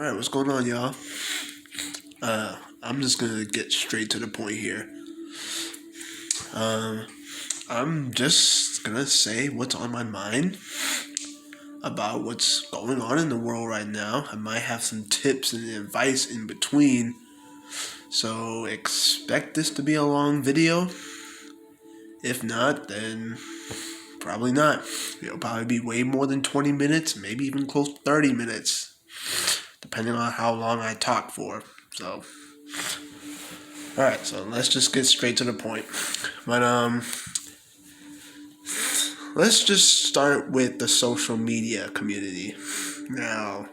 Alright, what's going on, y'all? I'm just gonna get straight to the point here. I'm just gonna say what's on my mind about what's going on in the world right now. I might have some tips and advice in between, so expect this to be a long video. If not, then probably not. It'll probably be way more than 20 minutes, maybe even close to 30 minutes, depending on how long I talk for. So, alright, so let's just get straight to the point. But, let's just start with the social media community. Now,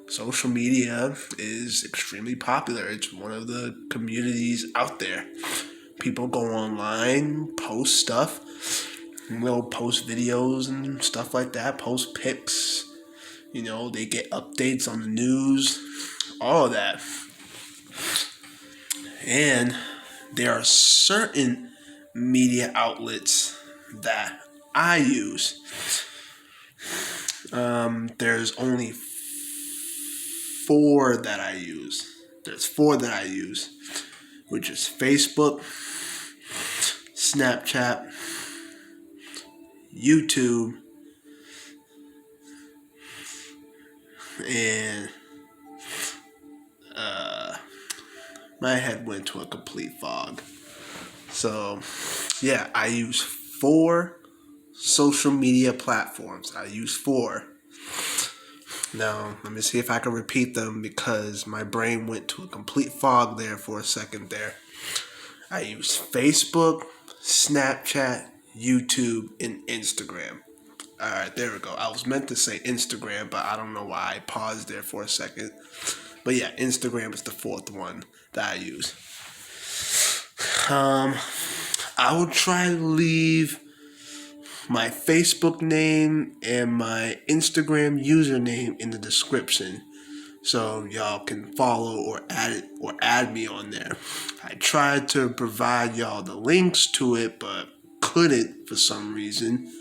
social media is extremely popular. It's one of the communities out there. People go online, post stuff. They'll post videos and stuff like that, post pics. They get updates on the news, all of that. And there are certain media outlets that I use. There's only four that I use. Which is Facebook, Snapchat, YouTube, and my head went to a complete fog. So, yeah, I use 4 social media platforms. I use 4. Now, let me see if I can repeat them because my brain went to a complete fog there for a second there. I use Facebook, Snapchat, YouTube, and Instagram. Alright, there we go. I was meant to say Instagram, but I don't know why I paused there for a second. But yeah, Instagram is the 4th one that I use. I will try to leave my Facebook name and my Instagram username in the description so y'all can follow or add me on there. I tried to provide y'all the links to it, but couldn't for some reason.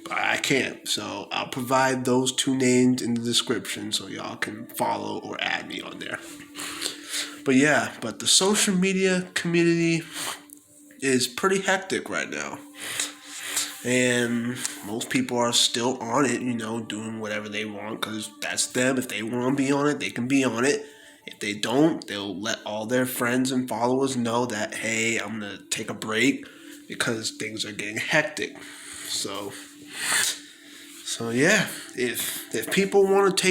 But I can't, so I'll provide those 2 names in the description so y'all can follow or add me on there. But the social media community is pretty hectic right now. And most people are still on it, doing whatever they want because that's them. If they want to be on it, they can be on it. If they don't, they'll let all their friends and followers know that, hey, I'm going to take a break because things are getting hectic. So yeah, if people want to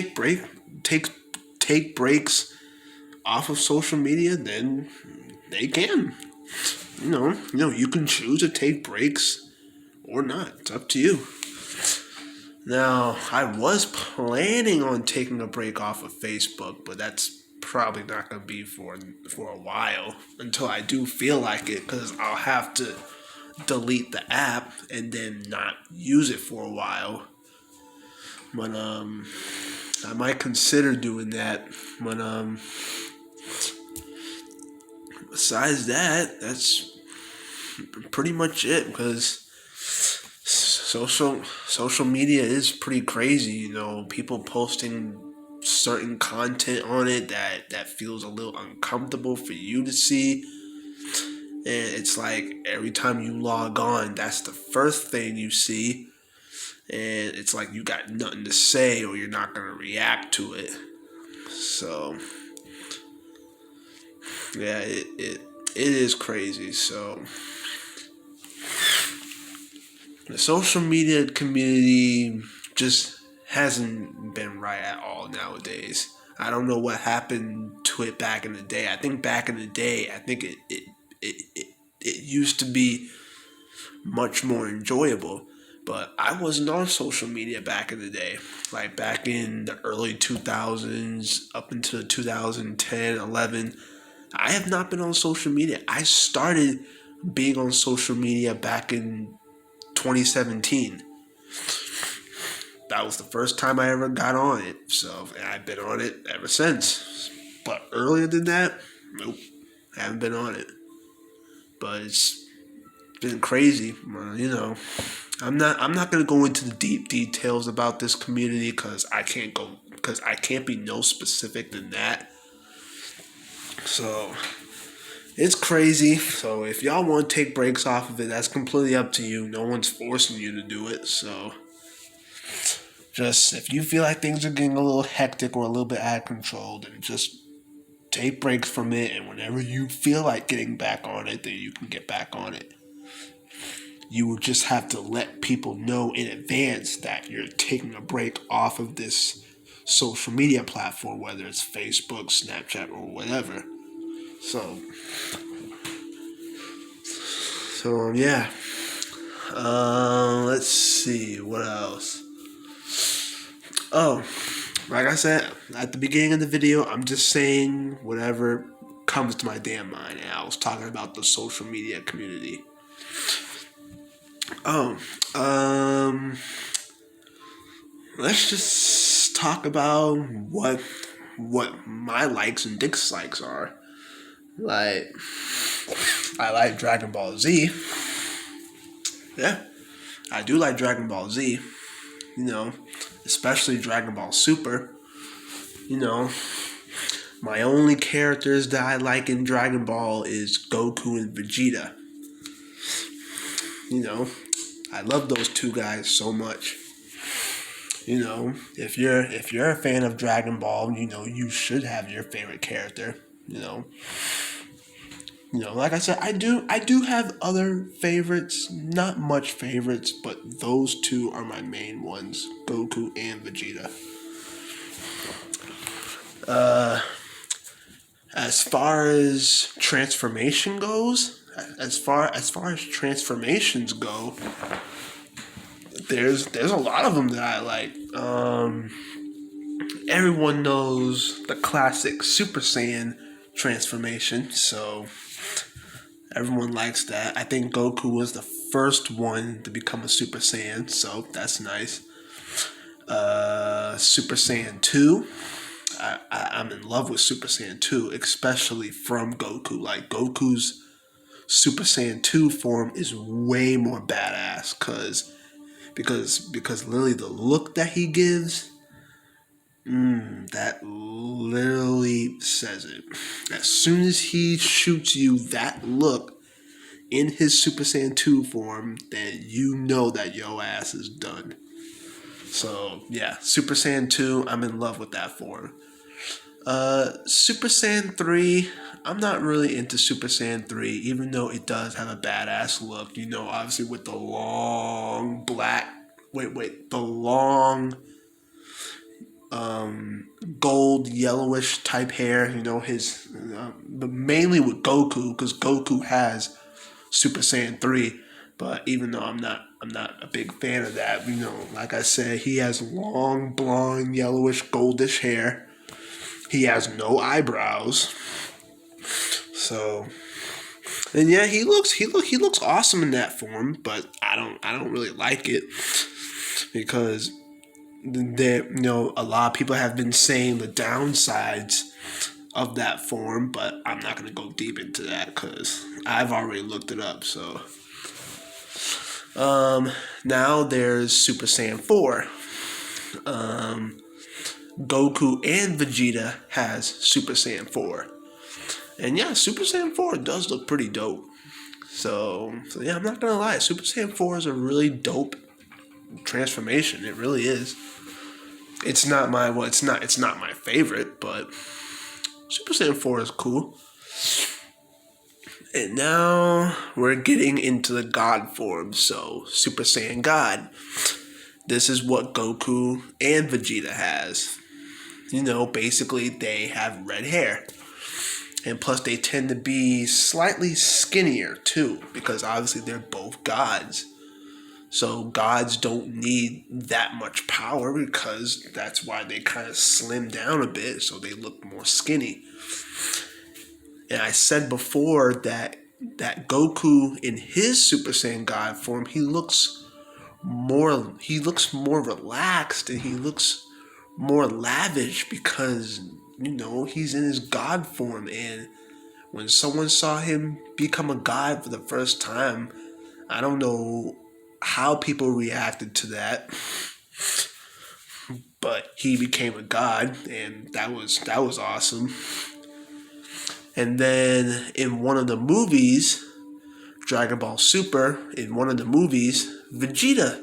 take breaks off of social media, then they can. You can choose to take breaks or not. It's up to you. Now, I was planning on taking a break off of Facebook, but that's probably not going to be for a while until I do feel like it, because I'll have to delete the app and then not use it for a while. But I might consider doing that. But besides that, that's pretty much it, because social media is pretty crazy. People posting certain content on it that feels a little uncomfortable for you to see. And it's like every time you log on, that's the first thing you see. And it's like you got nothing to say or you're not going to react to it. So, yeah, it is crazy. So, the social media community just hasn't been right at all nowadays. I don't know what happened to it back in the day. I think back in the day, it used to be much more enjoyable. But I wasn't on social media back in the day. Like back in the early 2000s up until 2010, 11, I have not been on social media. I started being on social media back in 2017. That was the first time I ever got on it. So I've been on it ever since. But earlier than that, nope, I haven't been on it. But it's been crazy, I'm not gonna go into the deep details about this community because I can't be no specific than that. So it's crazy. So if y'all want to take breaks off of it, that's completely up to you. No one's forcing you to do it. So just if you feel like things are getting a little hectic or a little bit out of control, then just take breaks from it. And whenever you feel like getting back on it, then you can get back on it. You will just have to let people know in advance that you're taking a break off of this social media platform, whether it's Facebook, Snapchat, or whatever. So, yeah. Let's see what else. Oh, like I said at the beginning of the video, I'm just saying whatever comes to my damn mind. And I was talking about the social media community. Oh, let's just talk about what my likes and dislikes are. Like, I like Dragon Ball Z. Yeah, I do like Dragon Ball Z. You know, especially Dragon Ball Super. You know, my only characters that I like in Dragon Ball is Goku and Vegeta. You know, I love those two guys so much. You know, if you're a fan of Dragon Ball, you know you should have your favorite character. Like I said, I do have other favorites, not much favorites, but those two are my main ones, Goku and Vegeta. As far as transformation goes, as far as transformations go, there's a lot of them that I like. Everyone knows the classic Super Saiyan transformation, so everyone likes that. I think Goku was the first one to become a Super Saiyan, so that's nice. Super Saiyan 2. I'm in love with Super Saiyan 2, especially from Goku. Like, Goku's Super Saiyan 2 form is way more badass because literally the look that he gives, that literally says it. As soon as he shoots you that look in his Super Saiyan 2 form, then you know that your ass is done. So, yeah, Super Saiyan 2, I'm in love with that form. Super Saiyan 3, I'm not really into Super Saiyan 3, even though it does have a badass look. You know, obviously with the long black, the long gold yellowish type hair. You know, but mainly with Goku, because Goku has Super Saiyan 3. But even though I'm not a big fan of that, you know, like I said, he has long blonde yellowish goldish hair. He has no eyebrows. So, and yeah, he looks awesome in that form, but I don't really like it because a lot of people have been saying the downsides of that form, but I'm not going to go deep into that because I've already looked it up. So, now there's Super Saiyan 4. Goku and Vegeta has Super Saiyan 4. And yeah, Super Saiyan 4 does look pretty dope. So yeah, I'm not gonna lie, Super Saiyan 4 is a really dope transformation. It really is. It's not my favorite, but Super Saiyan 4 is cool. And now we're getting into the God form. So Super Saiyan God. This is what Goku and Vegeta has. You know, basically they have red hair. And plus they tend to be slightly skinnier too, because obviously they're both gods. So gods don't need that much power because that's why they kind of slim down a bit, so they look more skinny. And I said before that Goku in his Super Saiyan God form, he looks more relaxed and he looks more lavish because he's in his God form. And when someone saw him become a god for the first time, I don't know how people reacted to that, but he became a god, and that was awesome. And then in one of the movies, Dragon Ball Super, in one of the movies, Vegeta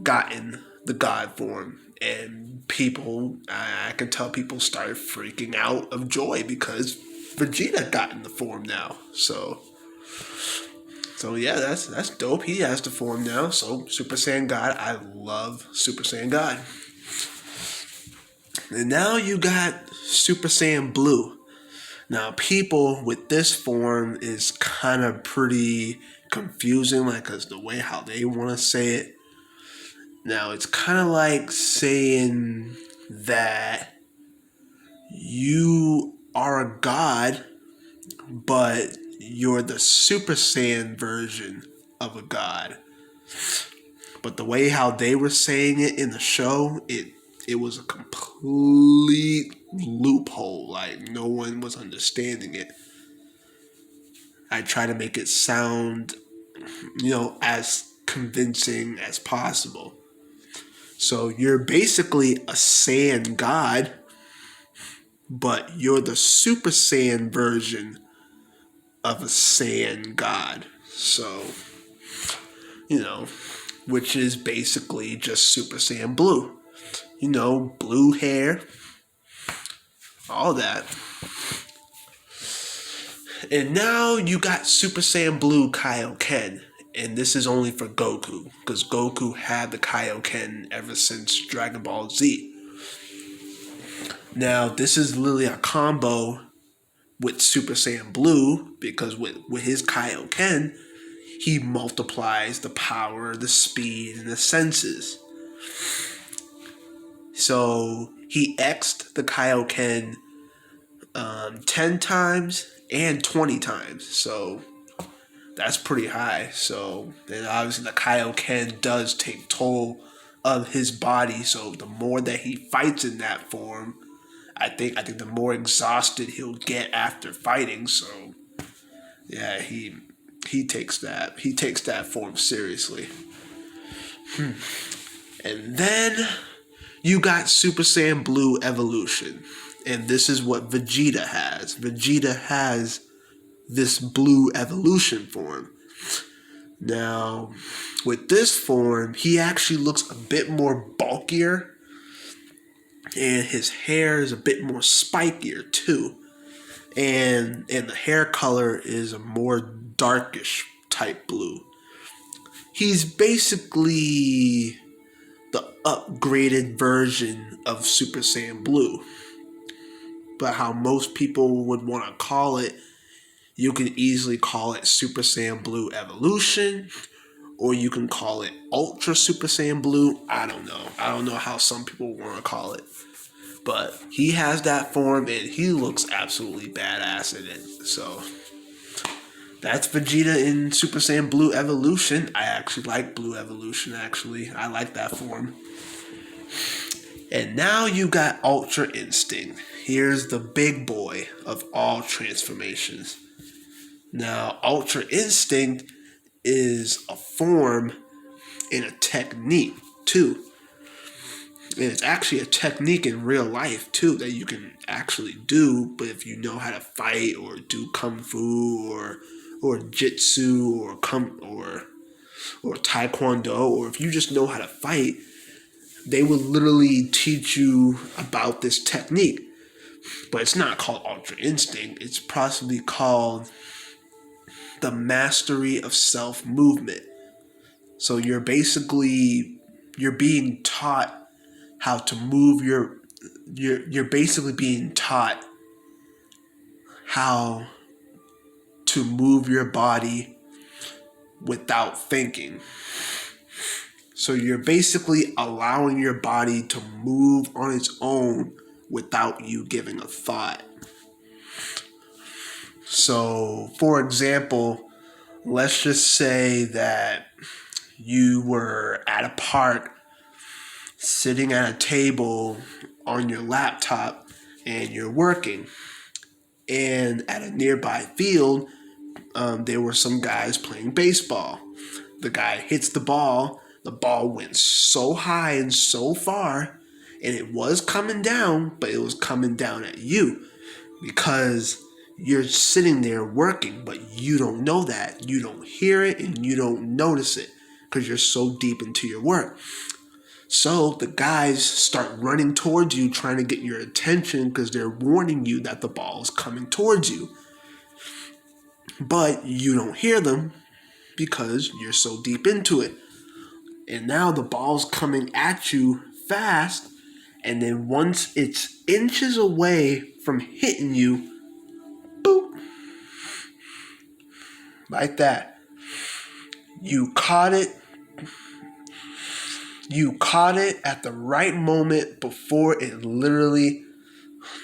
got in the god form, and people, I can tell people started freaking out of joy because Vegeta got in the form now. So yeah, that's dope. He has the form now. So Super Saiyan God, I love Super Saiyan God. And now you got Super Saiyan Blue. Now people with this form is kind of pretty confusing, like, cause the way how they want to say it. Now it's kind of like saying that you are a god, but you're the Super Saiyan version of a god. But the way how they were saying it in the show, it was a complete loophole. Like, no one was understanding it. I try to make it sound, as convincing as possible. So you're basically a Saiyan god, but you're the Super Saiyan version of a Saiyan god. So, which is basically just Super Saiyan Blue. Blue hair, all that. And now you got Super Saiyan Blue Kaioken. And this is only for Goku, because Goku had the Kaioken ever since Dragon Ball Z. Now, this is literally a combo with Super Saiyan Blue, because with his Kaioken, he multiplies the power, the speed, and the senses. So he X'd the Kaioken 10 times and 20 times. So that's pretty high. So then obviously the Kaioken does take toll of his body. So the more that he fights in that form, I think the more exhausted he'll get after fighting. So yeah, he takes that form seriously. And then you got Super Saiyan Blue Evolution. And this is what Vegeta has. Vegeta has this blue evolution form. Now, with this form, he actually looks a bit more bulkier, and his hair is a bit more spikier too. And the hair color is a more darkish type blue. He's basically the upgraded version of Super Saiyan Blue. But how most people would want to call it, you can easily call it Super Saiyan Blue Evolution, or you can call it Ultra Super Saiyan Blue. I don't know. I don't know how some people want to call it. But he has that form, and he looks absolutely badass in it. So that's Vegeta in Super Saiyan Blue Evolution. I actually like Blue Evolution, actually. I like that form. And now you got Ultra Instinct. Here's the big boy of all transformations. Now, Ultra Instinct is a form and a technique, too. And it's actually a technique in real life, too, that you can actually do. But if you know how to fight or do kung fu or jitsu or taekwondo, or if you just know how to fight, they will literally teach you about this technique. But it's not called Ultra Instinct. It's possibly called the mastery of self movement. So you're being taught how to move you're basically being taught how to move your body without thinking. So you're basically allowing your body to move on its own without you giving a thought. So, for example, let's just say that you were at a park sitting at a table on your laptop and you're working. And at a nearby field, there were some guys playing baseball. the guy hits the ball went so high and so far, and it was coming down, but it was coming down at you because you're sitting there working, but you don't know that. You don't hear it and you don't notice it because you're so deep into your work. So the guys start running towards you, trying to get your attention because they're warning you that the ball is coming towards you. But you don't hear them because you're so deep into it. And now the ball's coming at you fast, and then once it's inches away from hitting you, boop, like that. You caught it at the right moment before it literally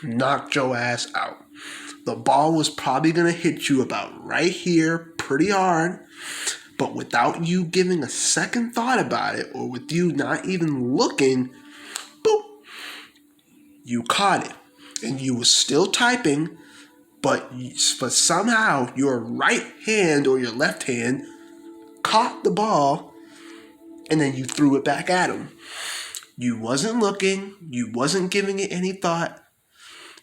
knocked your ass out. The ball was probably going to hit you about right here pretty hard, but without you giving a second thought about it or with you not even looking, boop, you caught it. And you were still typing, but somehow your right hand or your left hand caught the ball and then you threw it back at him. You wasn't looking, you wasn't giving it any thought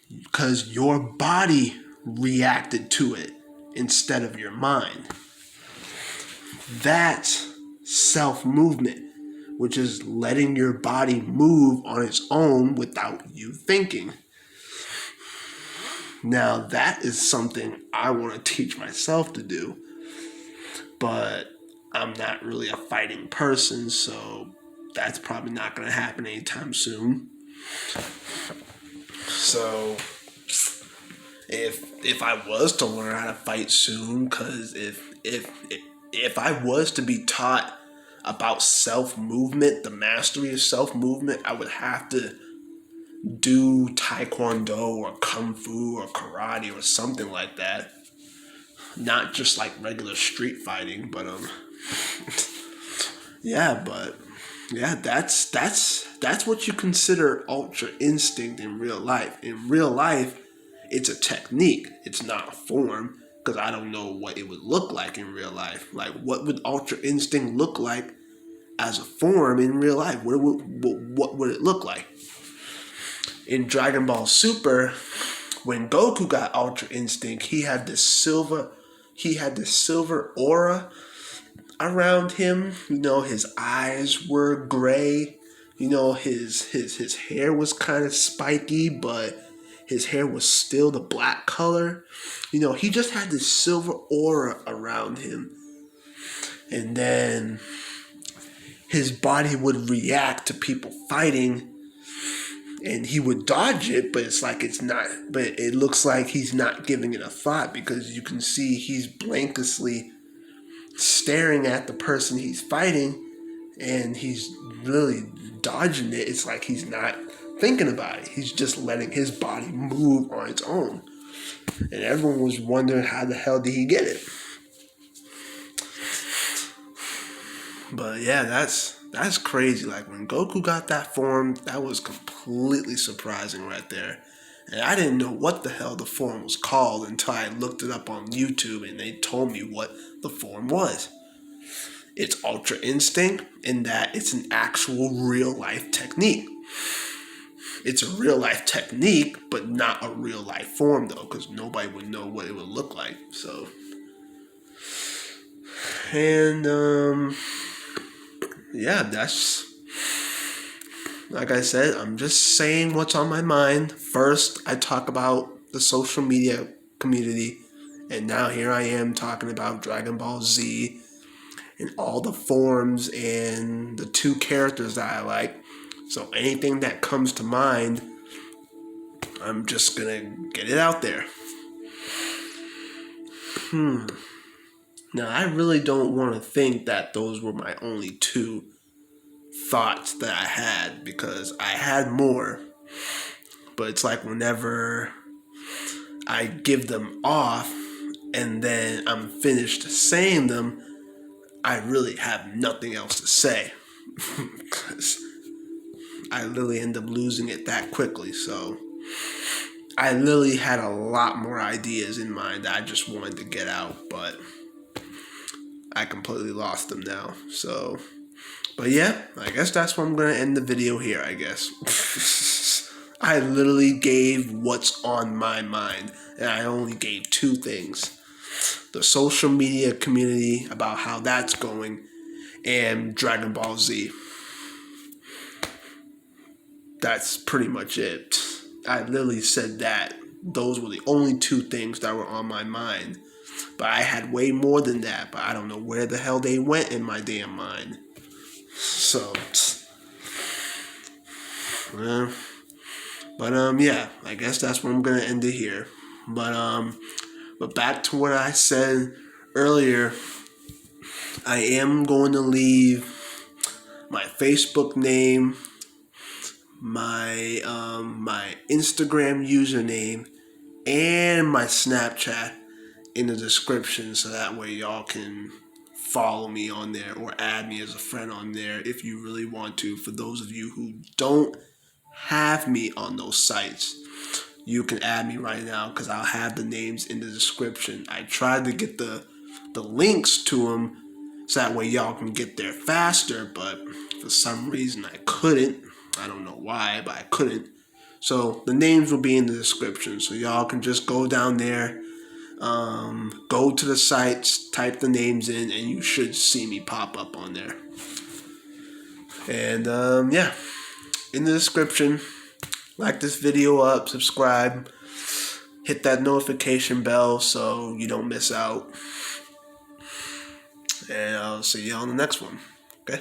because your body reacted to it instead of your mind. That's self-movement, which is letting your body move on its own without you thinking. Now, that is something I want to teach myself to do, but I'm not really a fighting person, so that's probably not going to happen anytime soon. So if I was to learn how to fight soon, because if I was to be taught about self-movement, the mastery of self-movement, I would have to do taekwondo or kung fu or karate or something like that. Not just like regular street fighting, but that's what you consider ultra instinct in real life. In real life, it's a technique. It's not a form, because I don't know what it would look like in real life. Like, what would ultra instinct look like as a form in real life? What would it look like? In Dragon Ball Super, when Goku got ultra instinct, he had this silver aura around him. You know, his eyes were gray. You know, his hair was kind of spiky, but his hair was still the black color. You know, he just had this silver aura around him. And then his body would react to people fighting, and he would dodge it, but it looks like he's not giving it a thought, because you can see he's blankly staring at the person he's fighting, and he's really dodging it. It's like he's not thinking about it. He's just letting his body move on its own. And everyone was wondering, how the hell did he get it? But yeah, that's crazy. Like, when Goku got that form, that was completely surprising right there. And I didn't know what the hell the form was called until I looked it up on YouTube and they told me what the form was. It's Ultra Instinct, in that it's an actual real life technique. It's a real life technique, but not a real life form though, because nobody would know what it would look like. So, and yeah, that's, like I said, I'm just saying what's on my mind. First, I talk about the social media community, and now here I am talking about Dragon Ball Z and all the forms and the two characters that I like. So anything that comes to mind, I'm just gonna get it out there. Now, I really don't want to think that those were my only two thoughts that I had, because I had more. But it's like, whenever I give them off and then I'm finished saying them, I really have nothing else to say. Because I literally end up losing it that quickly. So I literally had a lot more ideas in mind that I just wanted to get out, but I completely lost them now. So, but yeah, I guess that's where I'm gonna end the video here, I guess. I literally gave what's on my mind, and I only gave two things: the social media community, about how that's going, and Dragon Ball Z. That's pretty much it. I literally said that. Those were the only two things that were on my mind. But I had way more than that, but I don't know where the hell they went in my damn mind. So, yeah, I guess that's where I'm gonna end it here. But back to what I said earlier, I am going to leave my Facebook name, my Instagram username, and my Snapchat in the description, so that way y'all can follow me on there or add me as a friend on there if you really want to. For those of you who don't have me on those sites, you can add me right now because I'll have the names in the description. I tried to get the links to them so that way y'all can get there faster, but for some reason I couldn't. I don't know why, but I couldn't. So the names will be in the description, so y'all can just go down there, go to the sites, type the names in, and you should see me pop up on there. And yeah, in the description, like this video up, subscribe, hit that notification bell so you don't miss out. And I'll see you on the next one. Okay?